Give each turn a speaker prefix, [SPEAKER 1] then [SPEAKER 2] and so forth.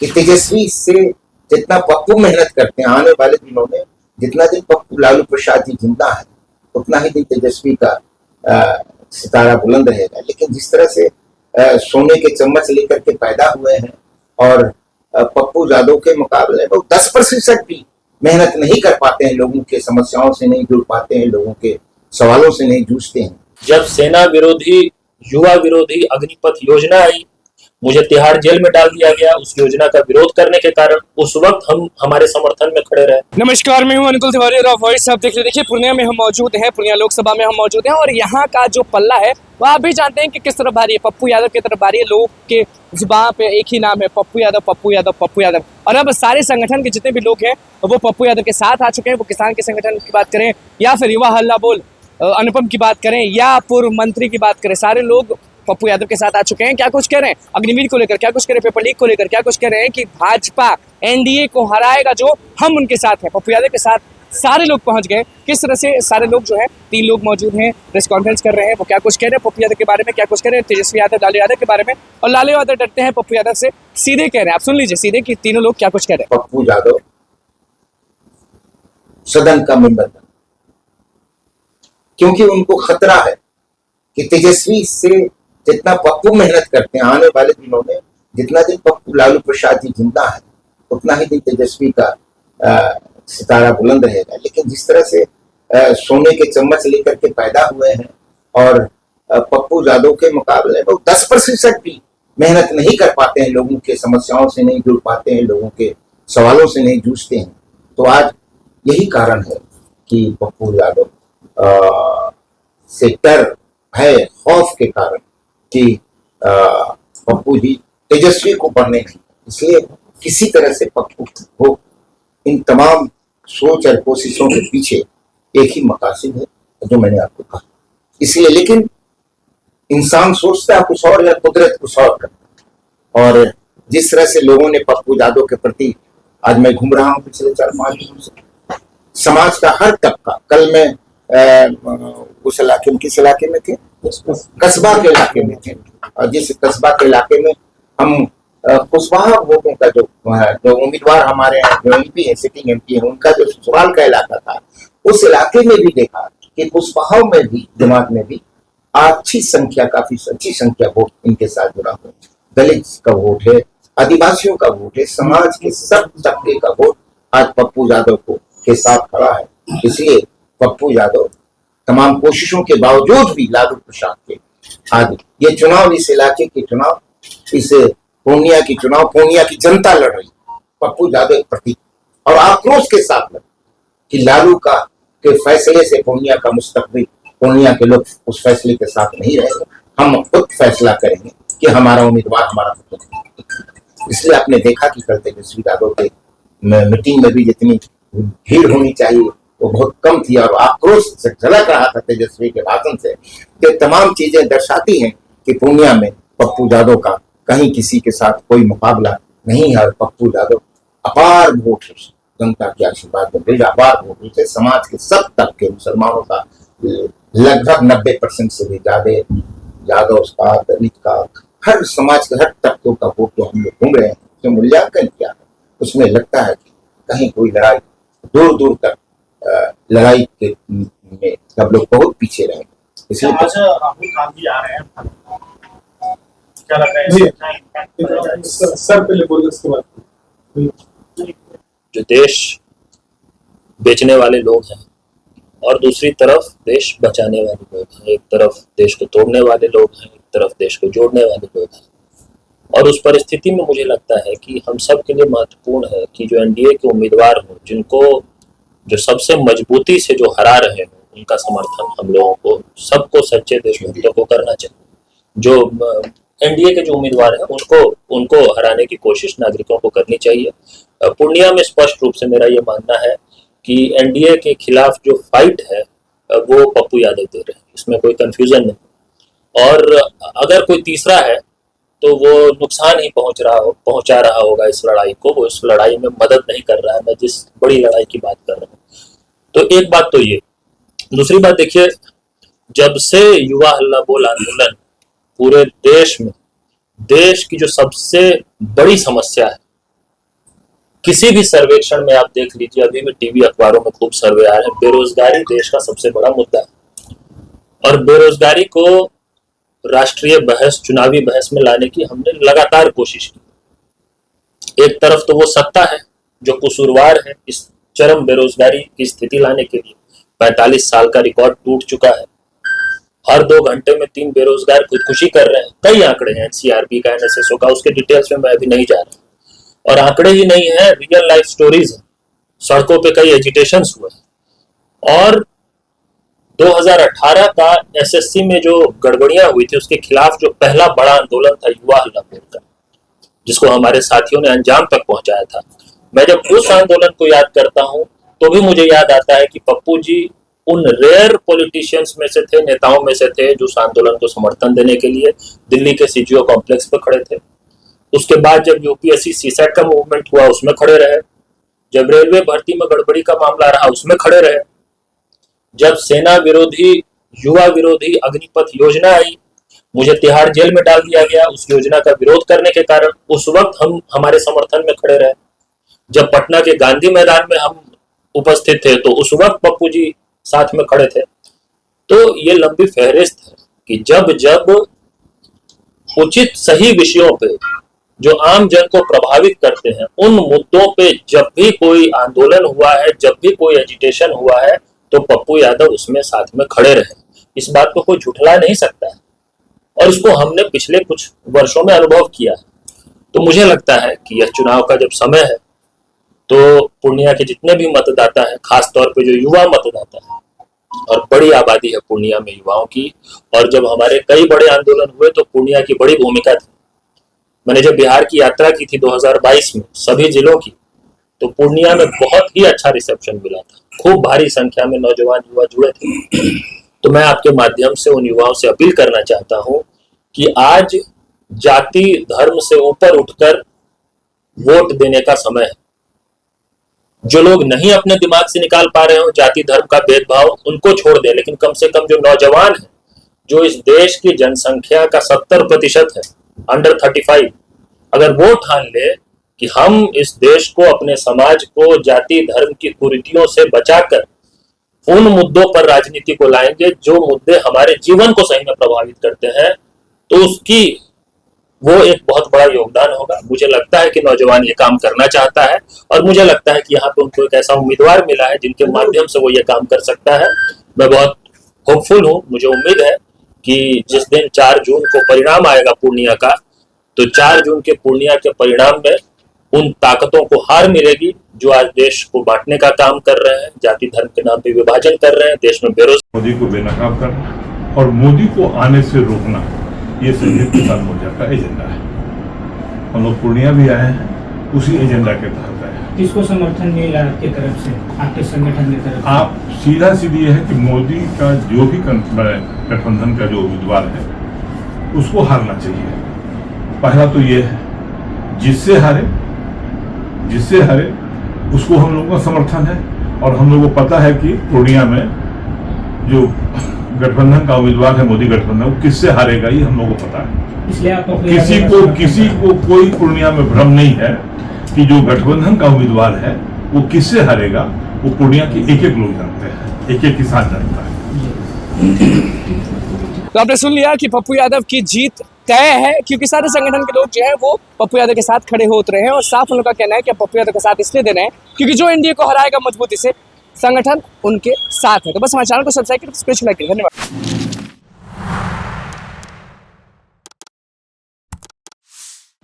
[SPEAKER 1] कि तेजस्वी से जितना पप्पू मेहनत करते हैं, आने वाले दिनों में जितना दिन पप्पू लालू प्रसाद जी जिंदा है उतना ही दिन तेजस्वी का सितारा बुलंद रहेगा। लेकिन जिस तरह से सोने के चम्मच लेकर के पैदा हुए हैं और पप्पू यादव के मुकाबले वो 10% भी मेहनत नहीं कर पाते हैं, लोगों के समस्याओं से नहीं जुड़ पाते हैं, लोगों के सवालों से नहीं जूझते हैं।
[SPEAKER 2] जब सेना विरोधी युवा विरोधी अग्निपथ योजना आई, मुझे तिहाड़ जेल में डाल दिया गया उस योजना का विरोध करने के कारण। उस वक्त हम हमारे समर्थन में खड़े रहे।
[SPEAKER 3] नमस्कार, मैं हूं अनुकुल तिवारी और वॉइस आप देख रहे। देखिए, पूर्णिया में हम मौजूद हैं, पूर्णिया लोकसभा में हम मौजूद हैं और यहाँ का जो पल्ला है वह आप भी जानते हैं कि किस तरफ भारी है। पप्पू यादव की तरफ भारी है। लोग के जुबान पे एक ही नाम है, पप्पू यादव, पप्पू यादव, पप्पू यादव। और अब सारे संगठन के जितने भी लोग हैं वो पप्पू यादव के साथ आ चुके हैं। वो किसान के संगठन की बात करें या फिर युवा हल्ला बोल अनुपम की बात करें या पूर्व मंत्री की बात करें, सारे लोग पप्पू यादव के साथ आ चुके हैं। क्या कुछ कह रहे हैं अग्निवीर को लेकर, क्या कुछ कह रहे हैं पेपर लीक को लेकर, क्या कुछ कह रहे हैं कि भाजपा एनडीए को हराएगा, जो हम उनके साथ हैं। पप्पू यादव के साथ सारे लोग पहुंच गए। किस तरह से सारे लोग जो है 3 लोग मौजूद हैं, प्रेस कॉन्फ्रेंस कर रहे हैं। वो क्या कुछ कह रहे हैं पप्पू यादव के बारे में, क्या कुछ कह रहे हैं तेजस्वी यादव, लालू यादव के बारे में। और लालू यादव डरते हैं पप्पू यादव से, सीधे कह रहे हैं, आप सुन लीजिए सीधे कि तीनों लोग क्या कुछ कह रहे हैं।
[SPEAKER 1] पप्पू यादव सदन का मेंबर बना क्योंकि उनको खतरा है कि तेजस्वी से जितना पप्पू मेहनत करते हैं, आने वाले दिनों में जितना दिन पप्पू लालू प्रसाद जी जिंदा है उतना ही दिन तेजस्वी का सितारा बुलंद रहेगा। लेकिन जिस तरह से सोने के चम्मच लेकर के पैदा हुए हैं और पप्पू यादव के मुकाबले वो 10% भी मेहनत नहीं कर पाते हैं, लोगों के समस्याओं से नहीं जुड़ पाते हैं, लोगों के सवालों से नहीं जूझते हैं। तो आज यही कारण है कि पप्पू यादव से डर, भय, खौफ के कारण कि पप्पू जी तेजस्वी को पढ़ने नहीं, इसलिए किसी तरह से पप्पू को इन तमाम सोच और कोशिशों के पीछे एक ही मकासद है जो मैंने आपको कहा। इसलिए लेकिन इंसान सोचता है कुछ और या कुदरत कुछ और करता है। और जिस तरह से लोगों ने पप्पू यादव के प्रति, आज मैं घूम रहा हूँ पिछले 4-5 दिनों से, समाज का हर तबका, कल मैं उस इलाके में, किस इलाके में थे, कस्बा के इलाके में थे, और जिस कस्बा के इलाके में हम कुशवाहा वोटों का जो उम्मीदवार हमारे यहाँ जो एमपी है, सिटिंग एमपी है, उनका जो ससुराल का इलाका था, उस इलाके में भी देखा कि कुशवाहा में भी, दिमाग में भी अच्छी संख्या, काफी अच्छी संख्या वोट इनके साथ जुड़ा हुआ है। दलित का वोट है, आदिवासियों का वोट है, समाज के सब तबके का वोट आज पप्पू यादव को के साथ खड़ा है। इसलिए पप्पू यादव तमाम कोशिशों के बावजूद भी लालू प्रसाद के आज ये चुनाव, इस इलाके के चुनाव, इस पूर्णिया की चुनाव, पूर्णिया की जनता लड़ रही पप्पू यादव के प्रति और आक्रोश के साथ लड़ कि लालू का के फैसले से पूर्णिया का मुस्तकबिल, पूर्णिया के लोग उस फैसले के साथ नहीं रहेंगे, हम खुद फैसला करेंगे कि हमारा उम्मीदवार हमारा। इसलिए आपने देखा कि कल तेजस्वी यादव के मीटिंग में भी जितनी भीड़ होनी चाहिए वो बहुत कम थी और आक्रोश से झलक रहा था तेजस्वी के भाषण से। ये तमाम चीजें दर्शाती हैं कि पूर्णिया में पप्पू यादव का कहीं किसी के साथ कोई मुकाबला नहीं है। और पप्पू यादव अपार वोट जनता के आशीर्वाद में मिल रहा, अपार वोट से समाज के सब तबके, मुसलमानों का लगभग 90% से भी ज्यादा, यादव का, दलित का, हर समाज के हर तबकों का वोट जो हम लोग घूम रहे हैं, जो मूल्यांकन किया है उसमें लगता है कि कहीं कोई लड़ाई दूर दूर तक लड़ाई के में सब लोग बहुत पीछे रहे। इसलिए
[SPEAKER 4] राहुल गांधी आ रहे हैं, क्या लग रहा है सर पहले बोलिए उसके बाद।
[SPEAKER 2] जो देश बेचने वाले लोग हैं और दूसरी तरफ देश बचाने वाले लोग हैं, एक तरफ देश को तोड़ने वाले लोग हैं, एक तरफ देश को जोड़ने वाले लोग हैं। और उस परिस्थिति में मुझे लगता है कि हम सब के लिए महत्वपूर्ण है कि जो एनडीए के उम्मीदवार हों, जिनको जो सबसे मजबूती से जो हरा रहे हैं, उनका समर्थन हम लोगों को, सबको, सच्चे देशभक्तों को करना चाहिए। जो एनडीए के जो उम्मीदवार हैं उनको हराने की कोशिश नागरिकों को करनी चाहिए। पूर्णिया में स्पष्ट रूप से मेरा ये मानना है कि एनडीए के खिलाफ जो फाइट है वो पप्पू यादव दे रहे हैं, इसमें कोई कंफ्यूजन नहीं। और अगर कोई तीसरा है तो वो नुकसान ही पहुंचा रहा होगा इस लड़ाई को, वो इस लड़ाई में मदद नहीं कर रहा है, मैं जिस बड़ी लड़ाई की बात कर रहा हूँ। तो एक बात तो ये, दूसरी बात देखिए, जब से युवा हल्ला बोल आंदोलन पूरे देश में, देश की जो सबसे बड़ी समस्या है किसी भी सर्वेक्षण में आप देख लीजिए, अभी भी टीवी अखबारों में खूब सर्वे आ रहे हैं, बेरोजगारी देश का सबसे बड़ा मुद्दा है। और बेरोजगारी को राष्ट्रीय बहस, चुनावी बहस में लाने की हमने लगातार कोशिश की। एक तरफ तो वो सत्ता है जो कसूरवार है इस चरम बेरोजगारी की स्थिति लाने के लिए। 45 साल का रिकॉर्ड टूट चुका है। हर 2 घंटे में 3 बेरोजगार खुदकुशी कर रहे हैं। कई आंकड़े हैं एनसीआरबी का, एनएसएसओ का, उसके डिटेल्स में मैं अभी नहीं जा रहा। और आंकड़े ही नहीं है, रियल लाइफ स्टोरीज है। सड़कों पे कई एजिटेशंस हुए। और 2018 का एसएससी में जो गड़बड़ियां हुई थी उसके खिलाफ जो पहला बड़ा आंदोलन था युवा हल्ला बोल का, जिसको हमारे साथियों ने अंजाम तक पहुंचाया था, मैं जब उस आंदोलन को याद करता हूं तो भी मुझे याद आता है कि पप्पू जी उन रेयर पॉलिटिशियंस में से थे, नेताओं में से थे, जो उस आंदोलन को समर्थन देने के लिए दिल्ली के सीजीओ कॉम्प्लेक्स पर खड़े थे। उसके बाद जब यूपीएससी सीसैट का मूवमेंट हुआ उसमें खड़े रहे। जब रेलवे भर्ती में गड़बड़ी का मामला रहा उसमें खड़े रहे। जब सेना विरोधी, युवा विरोधी अग्निपथ योजना आई, मुझे तिहाड़ जेल में डाल दिया गया उस योजना का विरोध करने के कारण, उस वक्त हम हमारे समर्थन में खड़े रहे। जब पटना के गांधी मैदान में हम उपस्थित थे तो उस वक्त पप्पू जी साथ में खड़े थे। तो ये लंबी फहरिस्त है कि जब जब उचित सही विषयों पे जो आम जन को प्रभावित करते हैं, उन मुद्दों पे जब भी कोई आंदोलन हुआ है, जब भी कोई एजिटेशन हुआ है, तो पप्पू यादव उसमें साथ में खड़े रहे। इस बात को कोई झुठला नहीं सकता है और इसको हमने पिछले कुछ वर्षों में अनुभव किया है। तो मुझे लगता है कि यह चुनाव का जब समय है तो पूर्णिया के जितने भी मतदाता हैं, खासतौर पे जो युवा मतदाता है, और बड़ी आबादी है पूर्णिया में युवाओं की, और जब हमारे कई बड़े आंदोलन हुए तो पूर्णिया की बड़ी भूमिका थी। मैंने जब बिहार की यात्रा की थी 2022 में सभी जिलों की, तो पूर्णिया में बहुत ही अच्छा रिसेप्शन मिला था। खूब भारी संख्या में नौजवान युवा जुड़े थे। तो मैं आपके माध्यम से उन युवाओं से अपील करना चाहता हूं कि आज जाति धर्म से ऊपर उठकर वोट देने का समय है। जो लोग नहीं अपने दिमाग से निकाल पा रहे हो जाति धर्म का भेदभाव, उनको छोड़ दें, लेकिन कम से कम जो नौजवान है, जो इस देश की जनसंख्या का 70% है, अंडर 35, अगर वो ठान ले कि हम इस देश को, अपने समाज को जाति धर्म की कुरीतियों से बचाकर उन मुद्दों पर राजनीति को लाएंगे जो मुद्दे हमारे जीवन को सही में प्रभावित करते हैं, तो उसकी वो एक बहुत बड़ा योगदान होगा। मुझे लगता है कि नौजवान ये काम करना चाहता है और मुझे लगता है कि यहाँ पे उनको एक ऐसा उम्मीदवार मिला है जिनके माध्यम से वो ये काम कर सकता है। मैं बहुत होपफुल हूँ। मुझे उम्मीद है कि जिस दिन 4 जून को परिणाम आएगा पूर्णिया का, तो 4 जून के पूर्णिया के परिणाम में उन ताकतों को हार मिलेगी जो आज देश को बांटने का काम कर रहे हैं, जाति धर्म के नाम पे विभाजन कर रहे हैं, देश में बेरोजगारी।
[SPEAKER 5] मोदी को बेनकाब करना और मोदी को आने से रोकना, ये संजीव प्रसाद मोर्चा का एजेंडा है। हम लोग पूर्णिया भी आए हैं, उसी एजेंडा के तहत आए हैं।
[SPEAKER 6] किसको समर्थन मिला आपके तरफ से, आपके संगठन की तरफ से?
[SPEAKER 5] आप सीधा सीधी है कि मोदी का जो भी गठबंधन का जो उम्मीदवार है उसको हारना चाहिए। पहला तो ये है, जिससे हारे उसको हम लोगों का समर्थन है। और हम लोगों को पता है कि पूर्णिया में जो गठबंधन का उम्मीदवार है, मोदी गठबंधन, वो किससे हारेगा ये हम लोगों को पता है।
[SPEAKER 6] इसलिए आप
[SPEAKER 5] किसी को कोई पूर्णिया में भ्रम नहीं है कि जो गठबंधन का उम्मीदवार है वो किससे हारेगा। वो पूर्णिया के एक लोग जानते हैं, एक किसान जानता है।
[SPEAKER 3] तो आपने सुन लिया कि पप्पू यादव की जीत तय है, क्योंकि सारे संगठन के लोग जो है वो पप्पू यादव के साथ खड़े हो उतरे हैं। और साफ उन लोगों का कहना है कि पप्पू यादव के साथ इसलिए दे रहे हैं क्योंकि जो एनडीए को हराएगा मजबूती से, संगठन उनके साथ है। तो बस हमारे चैनल को सब्सक्राइब करें, स्पेशल लाइक करें। धन्यवाद।